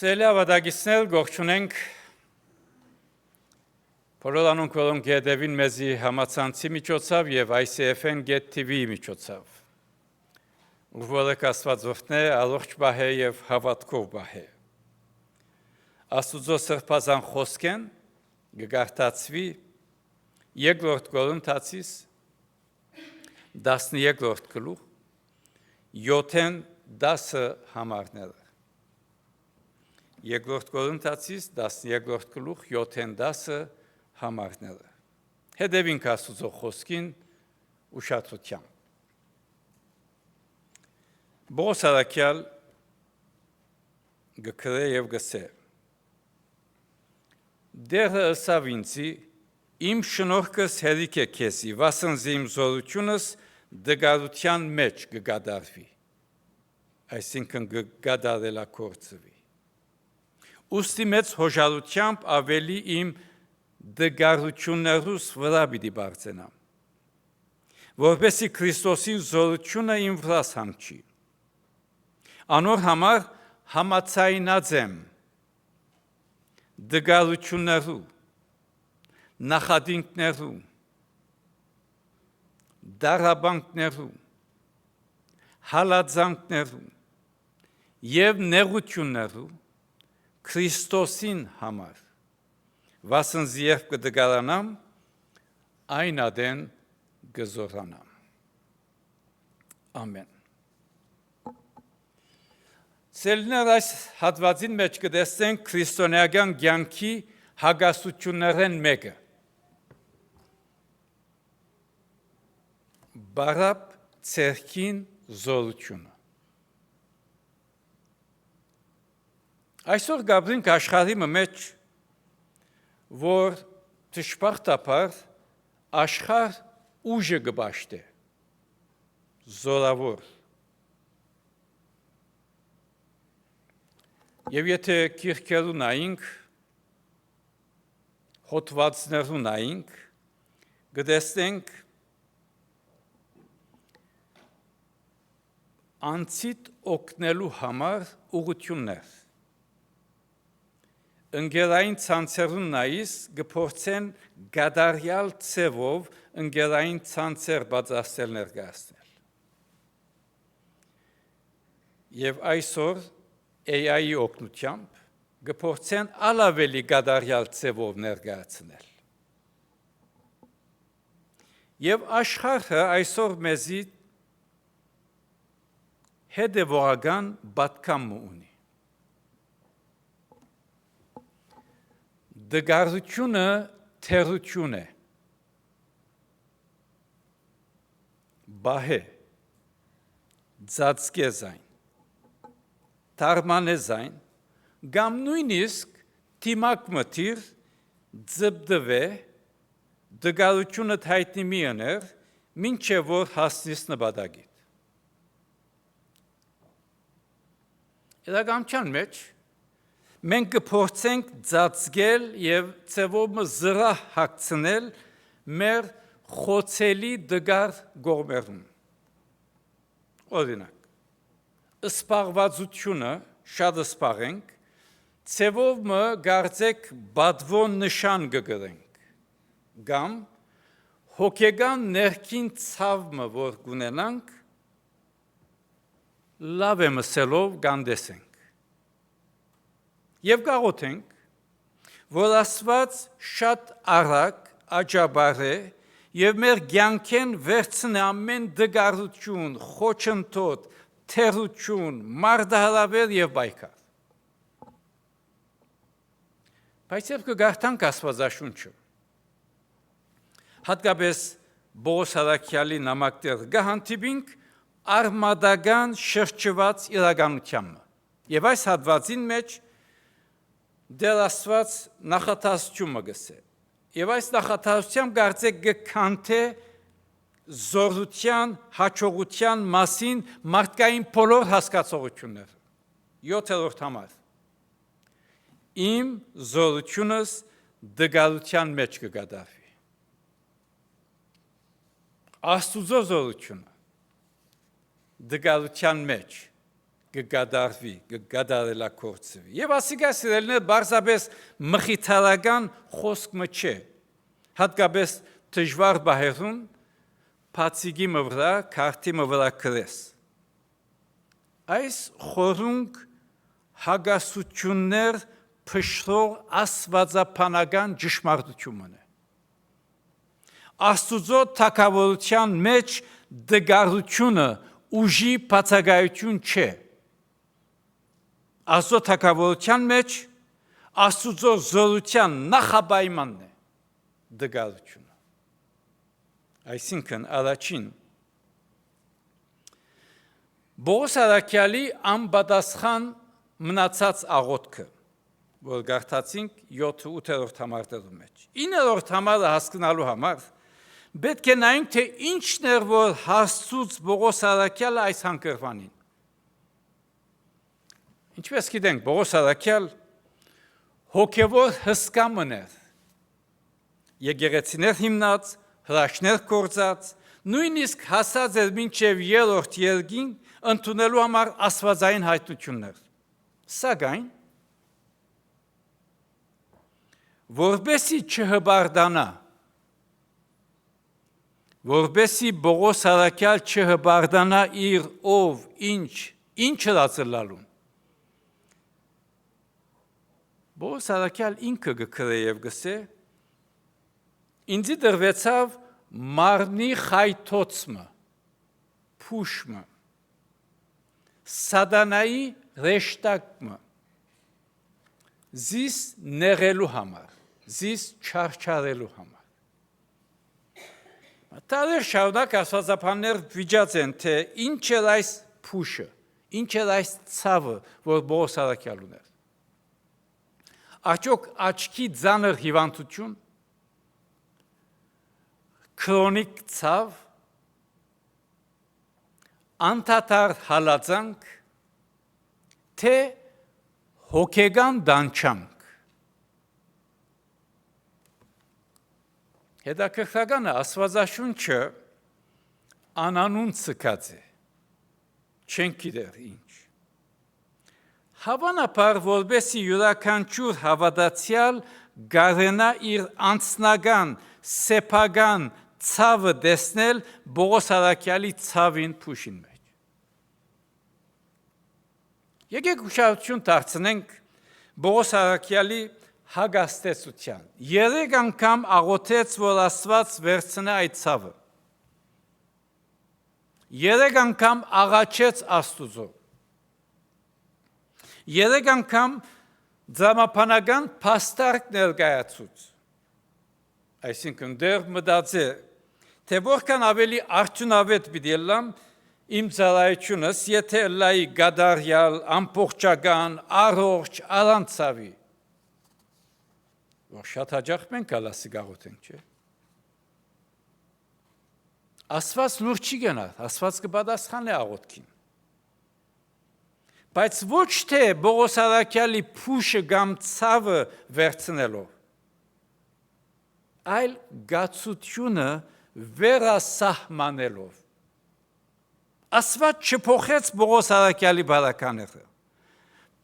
Սելի ավադագիսնել գողջունենք Պորոլանոնք որոնք գետևին մեզի համացանցի միջոցավ և ICFN Get TV միջոցավ։ Ուղվորեք աստվածորդն է, ալողջ բահե և հավատքով բահե։ Աստուծո սրբազան խոսքեն գգարտացվի երկրորդ Կորինթացիս 13-րդ գլուխ 7-10 համարները։ Երկրորդ Կորինթացիս 13-րդ գլուխ 7-10 համարները։ Հետևինք Աստուծո խոսքին ուշադրությամբ։ Բողոս առաքյալ գկրե և գսե. Դերը ըսավ ինձի, իմ շնորհքս հերիք է քեզի, վասնզի իմ զորությունս դգարության մեջ կգադարվի, այսինքն կգադարելակործվի։ Ուստի մեծ հոժարությամբ ավելի իմ դգարություններուս վրա պիտի բարձենամ, որպեսզի Քրիստոսի զորությունը իմ վրաս հանգչի։ Անոր համար համաձայնած եմ դգարություններու, նախադինքներու, դարաբանքներու, հալածանքներու և նեղություններու Քրիստոսին համար, վասնզի երբ կդգարանամ, այն ադեն կզորանամ։ Ամեն։ Սելիներ այս հատվածին մեջ կտեսնենք քրիստոնեական կյանքի հագասություններեն մեկը։ Բարապ ցերքին զորությունը։ Այսօր գաբրինք աշխարհի մեջ, որ դժբախտաբար աշխարհ ուժը գբաշտե, զորավոր։ Եվ եթե կիրքերու նայինք, հոդվածներու նայինք, կտեսնենք անցիդ օգնելու համար ուղղություններ։ Ընկերային ցանցերուն նայիս կփորձեն գադարյալ ցևով ընկերային ցանցեր բացասել ներկայացնել։ Եվ այսօր AI-ի օգնությամբ կփորձեն ալավելի գադարյալ ցևով ներկայացնել։ Եվ աշխարհը այսօր մեզի հետևողական պատկամ ունի։ Դգարությունը թերություն է, բահե, ծածկեզայն, թարմանեզայն, կամ նույնիսկ թիմակ մտիր, ձբդվե, դգարությունը հայտնի մի ըներ, մինչև որ հասնիս նպատակիդ։ Իրականության մեջ մենք կփորձենք ծածկել և ցևով զրահ հագցնել մեր խոցելի դգար գողմերում։ Օրինակ, սպաղվածությունը շատ սպաղենք, ցևով գարձեք բադվոն նշան կգրենք, կամ հոգեգան ներքին ցավը, որ կունենանք, լավ է մսելով գանդեսենք։ Եվ գաղութենք, որ Աստված շատ արագ, աջաբար է և մեր կյանքեն վերցնե ամեն դգարություն, խոչընդոտ, թերություն, մարդահրավեր և պայքար։ Բայց երբ կգարթանք Աստվածաշունչը, հատկապես Բողոս առաքյալի նամակներ կհանդիպենք արմատական շրջված իրականությանը։ Եվ այս հատվածին մեջ դեր Աստված նախատասություն գսե։ Եվ այս նախատասությամբ կարծեք կքանթե զորության, հաջողության մասին մարդկային բոլոր հասկացողությունները։ 7-րդ համար։ Իմ զորությունս դգարության մեջ կգադարվի։ Աստուծո զորությունը դգարության մեջ կգադարելակործվի։ Եվ ասիկա սիրելիներ բարձրապես մխիթարական խոսք չէ, հատկապես դժվար բահերուն փացիգի մվրա, քարտի մվրա կրես։ Այս խորունկ հագասություններ փշրող աստվածապանական ճշմարտությունն է։ Աստուծո թագավորության մեջ դգարությունը ուժի բացակայություն չէ։ Աստծո թագավորության մեջ Աստուծո զորության նախապայմանն է դգարությունը։ Այսինքն առաջին Բողոս Արաքյալի անպատասխան մնացած աղոթքը, որ գարտացինք 7-8-րդ համարներում մեջ։ 9-րդ համարը հասկանալու համար պետք է նայենք, թե ինչն էր, որ հասցուց Բողոս Արաքյալը այս հանգրվանին։ Ինչպես գիտենք, Բողոս Արաքյալ հոգևոր հսկամն էր, եկեղեցիներ հիմնած, հրաշքներ գործած, նույնիսկ հասած էր մինչև 3-րդ երկին ընդունելու համար աստվածային հայտնություններ։ Սակայն որպեսի չհբարդանա, որպեսի Բողոս Արաքյալ չհբարդանա իր ով ինչ հրացլալուն։ Բողոս Արաքյալ ինքը գկրե եւ գսե ինձի դրվեցավ մարմնի խայթոցմը, փուշմը, սատանայի ռեշտակմը, զիս նեղելու համար, զիս չարչարելու համար։ Տարեր շարունակ աստվածապաններ վիճած են, թե ինչ էր այս փուշը, ինչ էր այս ցավը, որ Բողոս Արաքյալ ուներ։ Արդյոք աչքի ծանր հիվանդություն, քրոնիկ ցավ, անդադար հալածանք, թե հոգեգան դանչանք։ Հետաքրքրականը աստվածաշունչը անանուն ցկած է, չենք գիտեր ինչ։ Հավանաբար որպեսի յուրաքանչյուր հավատացյալ գարենա իր անձնական, սեփական ցավը տեսնել Բողոս Արաքյալի ցավին փուշին մեջ։ Եկեք ուշադրություն դարձնենք Բողոս Արաքյալի հագաստեցության։ 3 անգամ աղոթեց, որ Աստված վերցնե այդ ցավը։ 3 անգամ աղաչեց Աստուծո։ 3 անգամ դրամապանական փաստարկ ներկայացուց։ Այսինքն դեռ մտածե, թե որքան ավելի արդյունավետ պիտի լամ իմ ծառայությունս, եթե լայի գադարյալ, ամբողջական, առողջ, առանց ցավի։ Որ շատ հաճախ մենք ալասի գաղութենք, չէ։ Աստված լուր չի գնա, Աստված կպատասխանի աղոթքին։ Բայց ոչ թե Բողոս Արաքյալի փուշը կամ ցավը վերցնելով, այլ գացությունը վերասահմանելով։ Աստված չփոխեց Բողոս Արաքյալի բարակաները,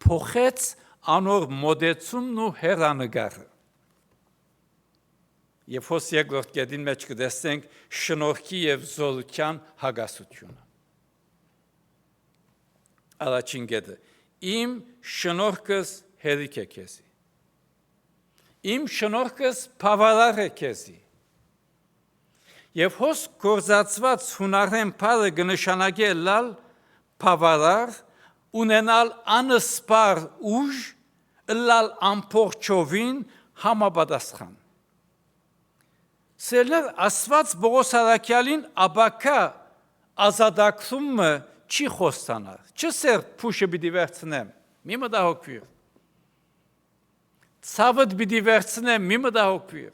փոխեց անոր մոդեցումն ու հեռանկարը։ Եվ հոս երկրորդ կետին մեջ կտեսնենք շնորհքի եւ զորության հագասությունը։ Առաջին կետը իմ շնորհքս հերիք է քեզի։ Իմ շնորհքս բավարար է քեզի։ Եվ հոս գործածված հունարեն բառը կնշանակի լալ բավարար, ունենալ անսպար ուժ, լալ ամբողջովին համապատասխան։ Սերներ Աստված Բողոս Արաքյալին աբակա ազատակցումը չի խոստանար, չսեր փուշը պիտի վերցնեմ, մի մտահոգվիր։ Ցավդ պիտի վերցնեմ, մի մտահոգվիր։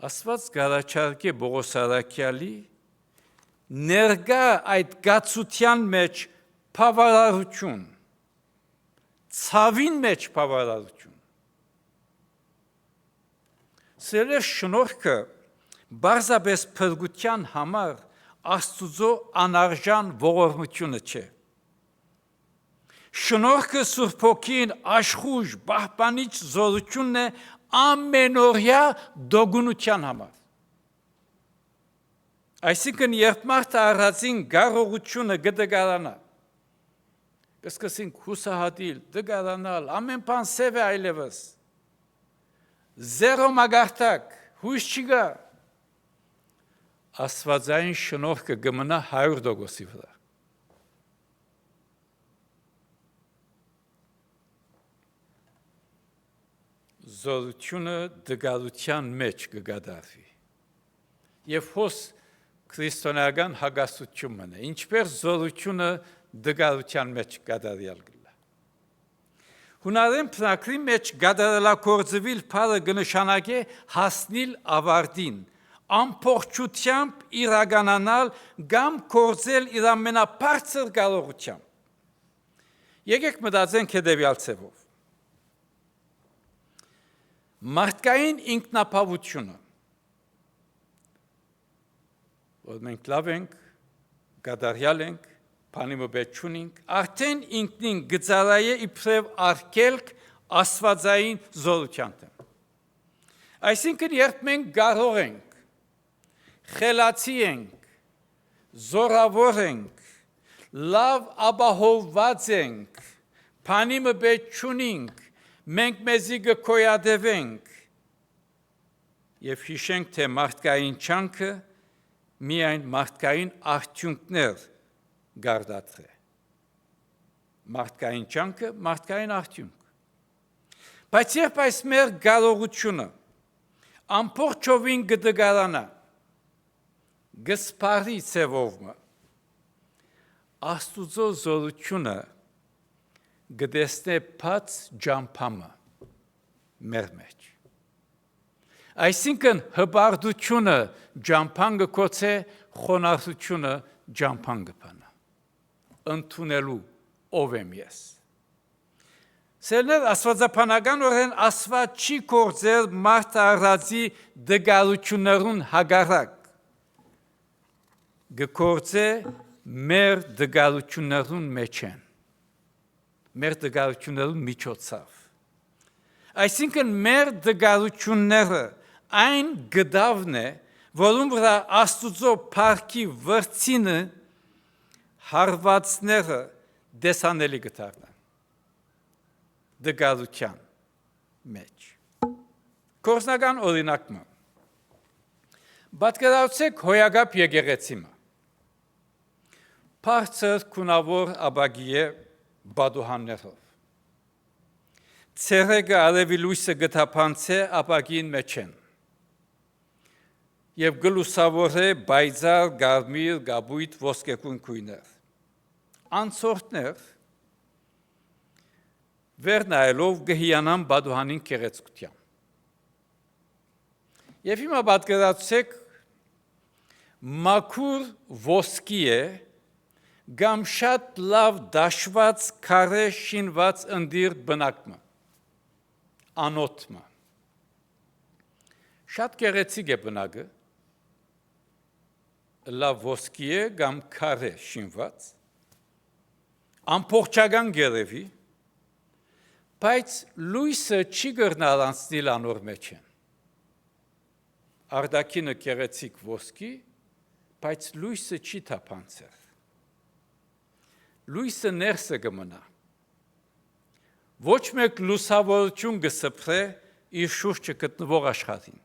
Աստված գարաչարկե Բողոս Արաքյալի ներկա այդ գացության մեջ բավարարություն, ցավին մեջ բավարարություն։ Սերեր շնորհքը բարձրապես փրկության համար Աստուծո անարժան ողորմությունը չէ։ Շնորհքը Սուրբ Հոգին աշխուժ պահպանիչ զորությունն է ամենօրյա դոգունության համար։ Այսինքն երբ մարդը առածին գարողությունը գդգարանա, կսկսենք հուսահատիլ, դգարանալ, ամեն բան սև է այլևս, զերո մագարտակ, հույս չկա, Աստվածային շնորհքը կմնա 100% վրա։ Զորությունը դգարության մեջ կգադարվի։ Եվ հոս քրիստոնեական հագաստությունն է, ինչպես զորությունը դգարության մեջ գադարյալ գլա։ Հունարեն պնակրի մեջ գադարելակործվիլ պարը կնշանակե հասնիլ ավարտին, ամբողջությամբ իրականանալ կամ կործել իր ամենաբարձր կարողությամբ։ Եկեք մտածենք հետևյալ ձևով։ Մարդկային ինքնապահությունը, որ մենք լավ ենք, գադարյալ ենք, բանի մոբետ չունենք, արդեն ինքնին գծարայե իբրև արգելք աստվածային զորության դեմ։ Այսինքն երբ մենք կարող ենք, խելացի ենք, զորավոր ենք, լավ ապահովված ենք, բանի մոբետ չունենք, մենք մեզի կգոյատևենք եւ հիշենք, թե մարդկային չանքը միայն մարդկային արդյունքներ գարդատրե։ Մարդկային չանքը, մարդկային արդյունք։ Բայց երբ այս մեր կարողությունը ամբողջովին կդգարանա, գսպարի ձևովը, Աստուծո զորությունը գտեսնե բաց ջամփամը մեր մեջ։ Այսինքն հպարտությունը ջամփան կոչե, խոնարհությունը ջամփան կփանա։ Ընդունելու ով եմ ես։ Սերներ աստվածապանական օրեն Աստված չի կործել մարդ առածի դգարություններուն հագարակ։ Գկործե մեր դգարություններուն մեջ են։ Մեր դգարություններուն միջոցով։ Այսինքն մեր դգարությունները այն գդավն է, որում վրա Աստուծո փառքի վրձինը հարվածները դեսանելի գտարնան։ Դգարության մեջ։ Կորսնական օրինակը։ Պատկերացրեք հոյագապ եկեղեցիմը։ Բարձր քունավոր ապագի է բադուհաններով։ Ցերեկը արևի լույսը գտափանցե ապագին մեջ են։ Եվ գլուսավոր է բայձար, գարմիր, գաբույտ, ոսկեգույն գույներ։ Անցորդներ վեր նայելով գհիանան բադուհանին գեղեցկությամբ։ Եվ հիմա պատկերացրեք մաքուր ոսկի է կամ շատ լավ դաշված քարե շինված ընդիր բնակմը, անոթմը։ Շատ գեղեցիկ է բնակը, լավ ոսկի է կամ քարե շինված, ամբողջական գերևի, բայց լույսը չի գրնալ անցնել անոր մեջ են։ Արդակինը գեղեցիկ ոսկի, բայց լույսը չի թափանցել։ Լույսը ներսը կմնա։ Ոչ մեկ լուսավորություն կսփռե իր շուրջը գտնվող աշխարհին։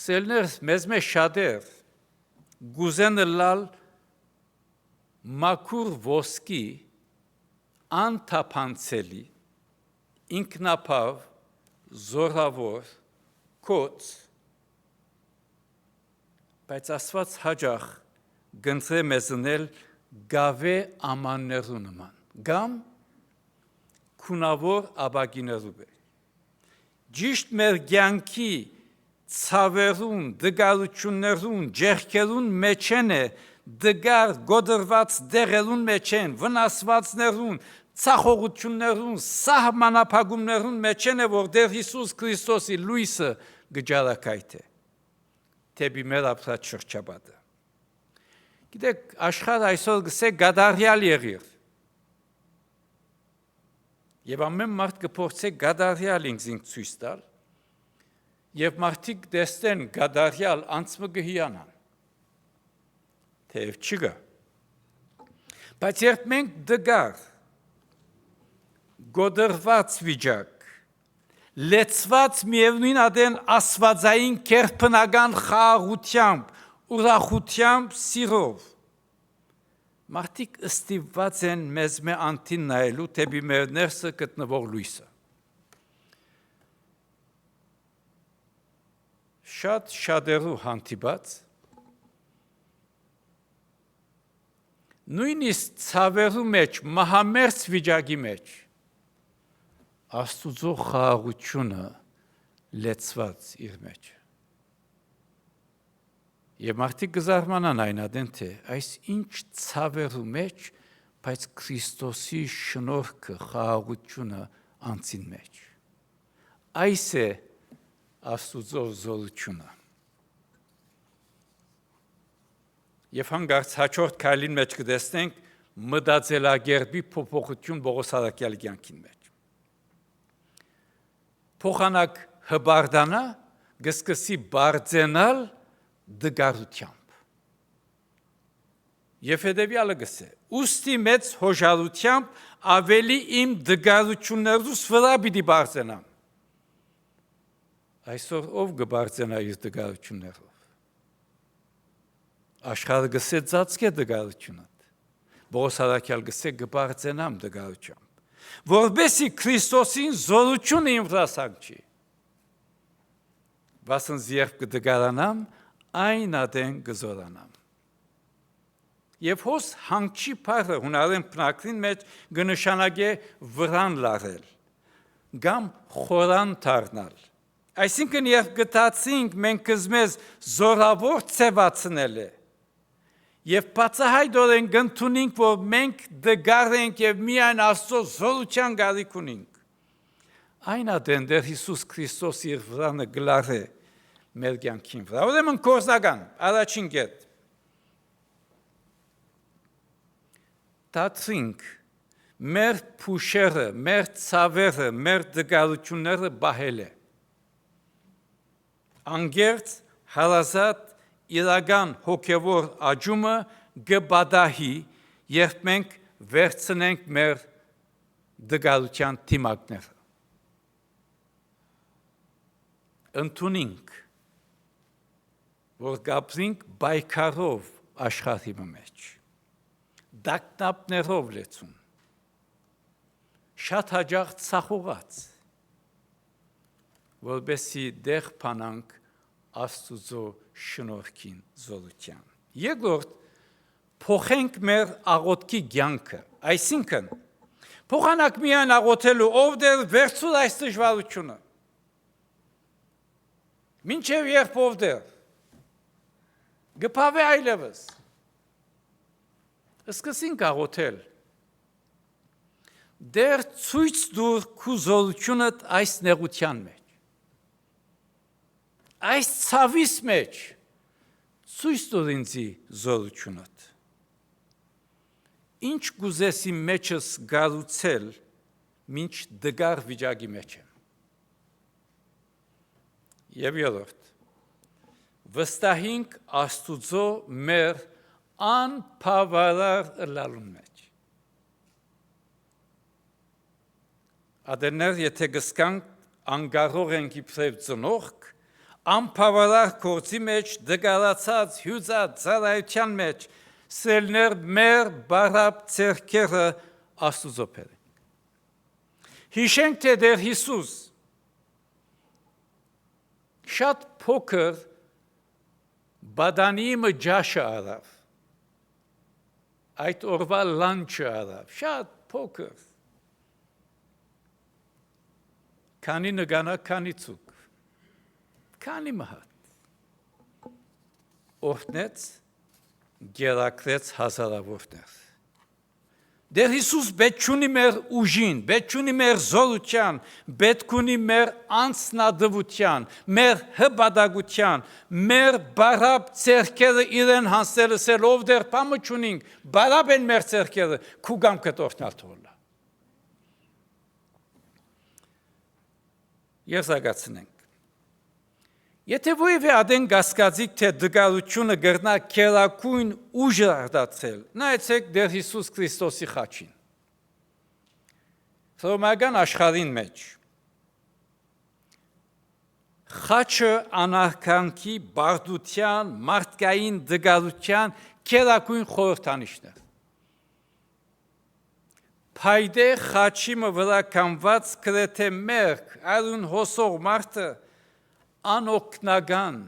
Սելներ մեզ մեջ շատեր գուզեն լալ մաքուր ոսկի անթափանցելի, ինքնապավ, զորավոր, կոց, բայց Աստված հաճախ գնցե մեզնել գավե ամաններու նման, կամ քունավոր ապագիներու բեր։ Ճիշտ մեր կյանքի ցավերուն, դգարություններուն, ջերքերուն մեջ են է, դգար գոդրված դեղերուն մեջ են, վնասվածներուն, ցախողություններուն, սահմանափակումներուն մեջ են է, որ դեր Հիսուս Քրիստոսի լույսը գջարակայթ է։ թեպի մեր ապրած շրջապատը։ Գիտեք, աշխարհը այսօր գսե գադարյալ եղիր։ Եվ ամեն մարդ կփորձե գադարյալ ինքզին ցույց տալ, եւ մարդիկ տեսնեն գադարյալ անցմը գհիանան։ Թեև չգա։ Բայց երբ մենք դգար, գոդրված վիճակ, լեցված միևնույն ադեն ասվածային կերպնական խաղաղությամբ, ուրախությամբ, սիրով, մարդիկ ստիպված են մեզ մե անտին նայելու թեպի մեր ներսը գտնվող լույսը։ Շատ շատերու հանդիպած, նույնիսկ ցավերու մեջ, մահամերձ վիճակի մեջ, Աստուծո խաղաղությունը լեցված իր մեջ։ Եվ մարդիկ կզարմանան այն ադեն թե այս ինչ ցավերու մեջ, բայց Քրիստոսի շնորհքը, խաղաղությունը անցին մեջ։ Այս է Աստուծո զորությունը։ Եվ հանգարց հաջորդ քայլին մեջ կտեսնենք մտածելակերպի փոփոխություն Պողոս Արաքյալի կյանքին մեջ։ Փոխանակ հբարդանա գսկսի բարձենալ դգարությամբ։ Եվ հետևյալը գսե. ուստի մեծ հոժարությամբ ավելի իմ դգարություններուս վրա պիտի բարձենամ։ Այսօր ով կբարձենա իր դգարություններով։ Աշխարհը գսե ծածկե դգարությունը։ Պողոս Արաքյալ գսե կբարձենամ դգարությամբ, որբեսի Քրիստոսին զորությունը իմ վրա սանքի։ Վասն երբ կդգարանամ, այն ադեն կզորանամ։ Եվ հոս հանգչի պարը հունարեն պնակրին մեջ կնշանակե վրան լարել, գամ խորան թարնալ։ Այսինքն երբ գտածինք մենք կզմեզ զորավոր ծևացնել է, եւ բացահայտորեն գտնունենք, որ մենք դգար ենք եւ միայն Աստծո զորության գարիք ունենք։ Այն ադեն դեր Հիսուս Քրիստոս իր վրանը գլարե մեր կյանքին վրա։ Ուրեմն կորզական, առաջին կետ։ Դարձինք մեր փուշերը, մեր ցավերը, մեր դգարությունները բահել է։ Անգերց հարազատ իրական հոգևոր աճումը գբադահի, երբ մենք վերցնենք մեր դգարության թիմակները։ Ընդունենք, որ գապրինք բայկարով աշխարհի մեջ, դակտապներով լեցուն, շատ հաջող ցախուղած, որբեսի դեղ փանանք Աստուծո շնորհքին զորության։ Երկրորդ, փոխենք մեր աղոթքի կյանքը, այսինքն փոխանակ միայն աղոթելու ով դեր վերցուր այս դժվարությունը։ Մինչև երբ ով դեր գփավե այլևս։ Սկսենք աղոթել։ Դեր ցույց դուր քու զորությունդ այս նեղության մեջ։ Այս ցավիս մեջ ցույց տուր ինձի զորությունդ։ Ինչ գուզեսի մեջս գառուցել, մինչ դգար վիճակի մեջ եմ։ Եվ երրորդ, վստահենք Աստուծո մեր անբավարար ըլլալուն մեջ։ Ադերներ, եթե գսկանք անգարող ենք իբրև ծնողք, անբավարար գործի մեջ, դգարացած, հյուծած, ծառայության մեջ, սելներ մեր բարապ ձեռքերը Աստուծո բերենք։ Հիշենք, թե դեր Հիսուս շատ փոքր բադանի մջաշը արավ, այդ օրվա լանչը արավ, շատ փոքր, քանի նգանա, քանի ցուկ, քանի մահատ, օրհնեց, գերակրեց հազարավորներ, Դեր Հիսուս պետք ունի մեր ուժին, պետք ունի մեր զորության, պետք ունի մեր անձնադվության, մեր հպատակության, մեր բարապ ցերկերը իրեն հանսելսել ով դեր բամը չունինք, բարապ են մեր ցերկերը, քու գամքը տորտնալ թողնա։ Ես զարգացնենք։ Եթե ոյվե ադեն գասկածիկ թե դգարությունը գրնա կերակույն ուժ արտացել, նայեցեք դեր Հիսուս Քրիստոսի խաչին։ Հռոմեական աշխարհին մեջ խաչը անարքանքի բարդության, մարդկային դգարության կերակույն խորհրդանիշն է։ Փայդե խաչի վրա կամված գրեթե մերկ, արուն հոսող մարդը անօգնական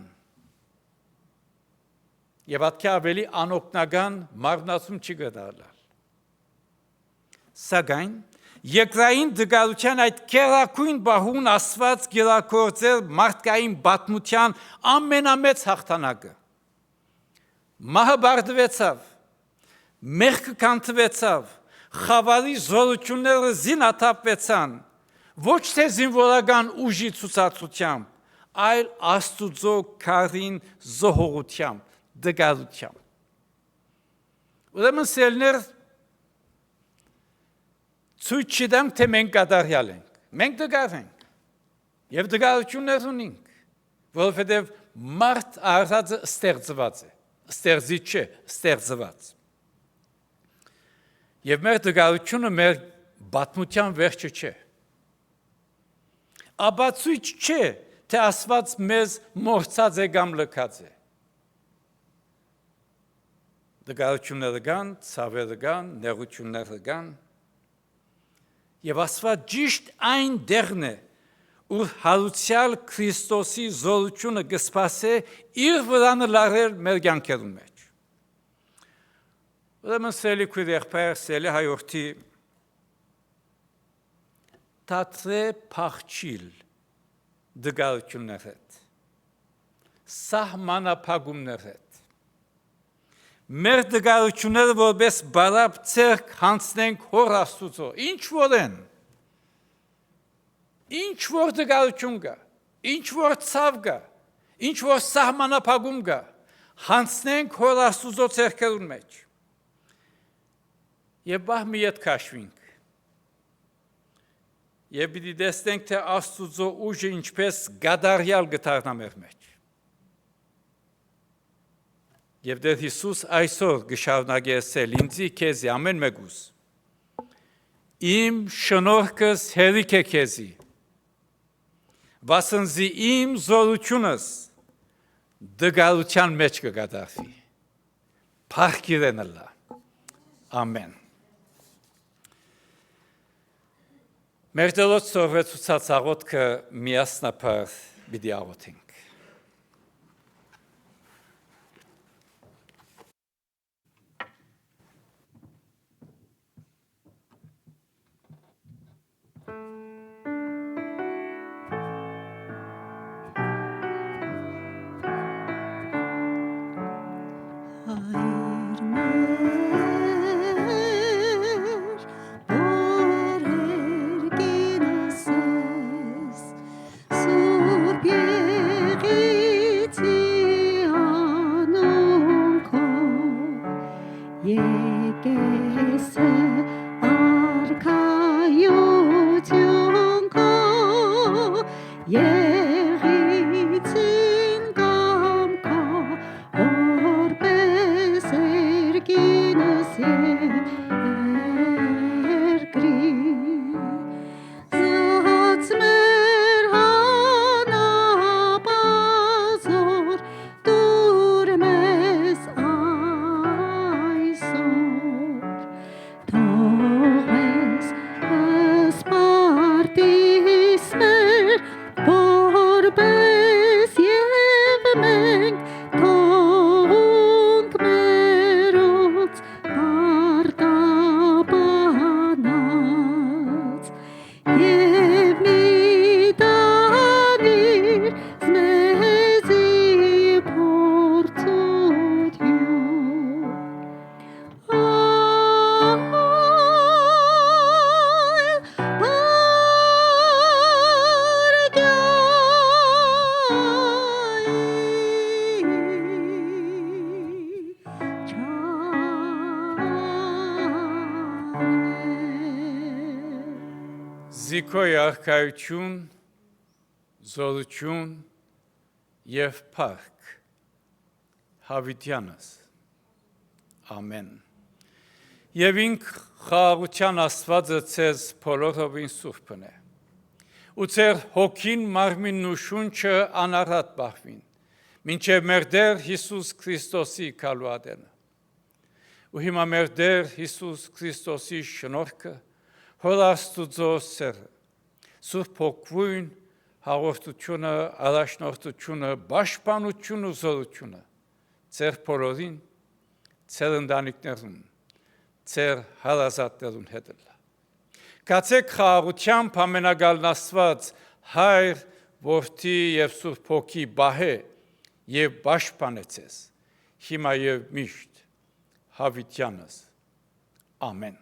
եւ ատքի ավելի անօգնական մարմնացում չի գտարալ։ Սակայն երկրային դգարության այդ կերակույն բահուն ասված գերակորձեր մարդկային պատմության ամենամեծ հաղթանակը։ Մահը բարդվեցավ, մեղքը կանթվեցավ, խավարի զորությունները զինաթափվեցան, ոչ թե զինվորական ուժի ցուցածությամբ, այլ Աստուծո քարին զոհողությամբ, դգարությամբ։ Ուրեմն սերներ ցույց չտանք, թե մենք կատարյալ ենք։ Մենք դգար ենք եւ դգարություններ ունենք, որովհետեւ մարդ արածը ստեղծված է, ստեղծիչ չէ, ստեղծված։ Եվ մեր դգարությունը մեր պատմության վերջը չէ։ Աբացույց չէ, թե ասված մեզ մորցած է կամ լքած է։ Դգարությունները կան, ցավերը կան, նեղությունները կան։ Եվ ասված ճիշտ այն դերն է, ուր հարուցյալ Քրիստոսի զորությունը կսպասե իր վրանը լարել մեր կյանքերում մեջ։ Ուրեմն սելի քույր եղբայր, սելի հայորդի թատրե փախչիլ դգարություններ հետ, սահմանափակումներ հետ, մեր դգարությունները որպես բարապ ցերկ հանցնենք հոր Աստուծո, ինչ որ են, ինչ որ դգարություն կա, ինչ որ ցավ կա, ինչ որ սահմանափակում կա, հանցնենք հոր Աստուծո ցերկերուն մեջ։ Եվ բահ մի ետ քաշվինք։ Եվ պիտի տեսնենք, թե Աստուծո ուժը ինչպես գադարյալ գտարնա մեր մեջ։ Եվ դեր Հիսուս այսօր գշարունակի ասել ինձի քեզի ամեն մեկուս իմ շնորհքս հերիք է քեզի վասնզի իմ զորությունս դգարության մեջ կգադարվի փառքիրեն ըլլա ամեն Մեր դելոց սովետուցած աղոտքը միասնապար պիտի աղոթենք Սուրբ Զիքոյ արքայություն, զորություն եւ փառք Հավիտյանս։ Ամեն։ Եվ ինք խաղաղության Աստվածը ցեզ բոլորովին սուրբն է։ Ու ձեր հոգին, մարմինն ու շունչը անառատ բախվին, մինչև մեր Տեր Հիսուս Քրիստոսի քալուադենը։ Ու հիմա մեր Տեր Հիսուս Քրիստոսի շնորհքը, Հոր Աստուծո սերը, Սուրբ Հոգին, հաղորդությունը, առաջնորդությունը, պաշտպանությունը ու զորությունը ձեր բոլորին, ձեր ընտանիքներուն, ձեր հարազատներուն հետ է։ Կացեք խաղաղությամբ ամենագալն Աստված Հայր, Որդի եւ Սուրբ Հոգի բահե եւ պաշտպանե ձեզ, հիմա եւ միշտ Հավիտյանս։ Ամեն։